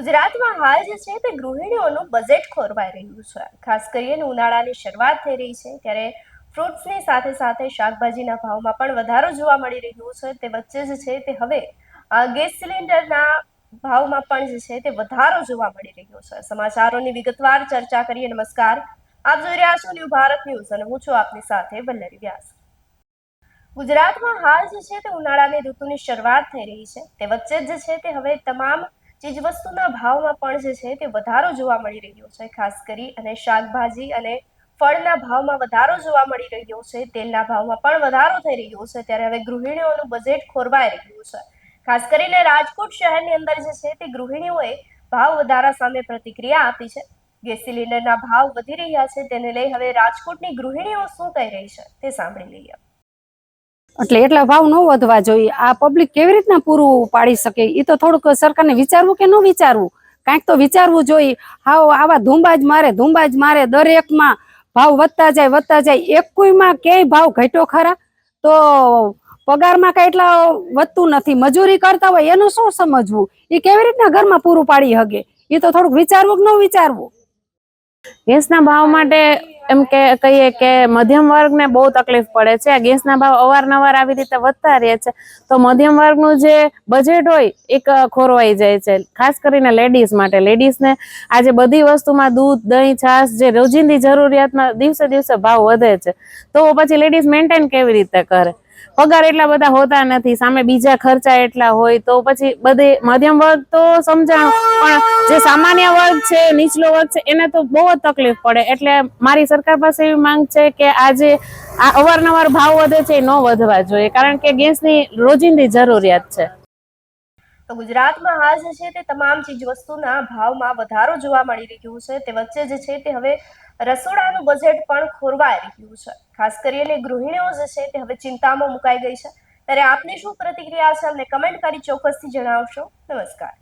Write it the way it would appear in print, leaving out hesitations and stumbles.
ગુજરાતમાં હાલ જે છે તે ગૃહિણીઓનું બજેટ ખોરવાઈ રહ્યું છે. ખાસ કરીને ઉનાળાની શરૂઆત થઈ રહી છે ત્યારે ફ્રૂટ્સની સાથે સાથે શાકભાજીના ભાવમાં પણ વધારો જોવા મળી રહ્યો છે. તે વચ્ચે જે છે તે હવે ગેસ સિલિન્ડરના ભાવમાં પણ જે છે તે વધારો જોવા મળી રહ્યો છે. સમાચારોની વિગતવાર ચર્ચા કરીએ. નમસ્કાર, આપ જોઈ રહ્યા છો ન્યૂ ભારત ન્યૂઝ અને હું છું આપની સાથે વલ્લરી વ્યાસ. ગુજરાતમાં હાલ જે છે તે ઉનાળાની ઋતુની શરૂઆત થઈ રહી છે. તે વચ્ચે જે છે તે હવે તમામ ચીજવસ્તુના ભાવમાં પણ જે છે તે વધારો જોવા મળી રહ્યો છે. ખાસ કરી અને શાકભાજી અને ફળના ભાવમાં વધારો જોવા મળી રહ્યો છે. તેલના ભાવમાં પણ વધારો થઈ રહ્યો છે. ત્યારે હવે ગૃહિણીઓનું બજેટ ખોરવાઈ રહ્યું છે. ખાસ કરીને રાજકોટ શહેરની અંદર જે છે તે ગૃહિણીઓએ ભાવ વધારા સામે પ્રતિક્રિયા આપી છે. ગેસ સિલિન્ડરના ભાવ વધી રહ્યા છે તેને લઈ હવે રાજકોટની ગૃહિણીઓ શું કહી રહી છે તે સાંભળી લઈએ. એટલે એટલા ભાવ ન વધવા જોઈએ. આ પબ્લિક કેવી રીતના પૂરું પાડી શકે? એ તો થોડુંક સરકારને વિચારવું કે ન વિચારવું, કાંઈક તો વિચારવું જોઈએ. હાવ આવા ધુંબાજ મારે દરેકમાં ભાવ વધતા જાય. એકમાં ક્યાંય ભાવ ઘટ્યો ખરા? તો પગારમાં કઈ એટલા વધતું નથી. મજૂરી કરતા હોય એનું શું સમજવું? એ કેવી રીતના ઘરમાં પૂરું પાડી શકે? એ તો થોડુંક વિચારવું કે ન વિચારવું. ગેસના ભાવ માટે એમ કે કહીએ કે મધ્યમ વર્ગને બહુ તકલીફ પડે છે. આ ગેસના ભાવ અવારનવાર આવી રીતે વધતા રહે છે તો મધ્યમ વર્ગનું જે બજેટ હોય એક ખોરવાઈ જાય છે. ખાસ કરીને લેડીઝ માટે. લેડીઝને આજે બધી વસ્તુમાં દૂધ, દહીં, છાશ જે રોજિંદી જરૂરિયાતમાં દિવસે દિવસે ભાવ વધે છે તો પછી લેડીઝ મેન્ટેન કેવી રીતે કરે? પગાર એટલા બધા હોતા નથી, સામે બીજા ખર્ચા એટલા હોય તો પછી બધી મધ્યમ વર્ગ તો સમજાણું, પણ જે સામાન્ય વર્ગ છે, નીચલો વર્ગ છે, એને તો બહુ જ તકલીફ પડે. એટલે મારી સરકાર પાસે એવી માંગ છે કે આજે આ અવારનવાર ભાવ વધે છે એ ન વધવા જોઈએ, કારણ કે ગેસની રોજિંદી જરૂરિયાત છે. તો ગુજરાતમાં હાલ જે છે તે તમામ ચીજવસ્તુના ભાવમાં વધારો જોવા મળી રહ્યો છે. તે વચ્ચે જે છે તે હવે રસોડાનું બજેટ પણ ખોરવાઈ રહ્યું છે. ખાસ કરીને ગૃહિણીઓ જે છે તે હવે ચિંતામાં મુકાઈ ગઈ છે. ત્યારે આપની શું પ્રતિક્રિયા છે અમને કમેન્ટ કરી ચોક્કસથી જણાવશો. નમસ્કાર.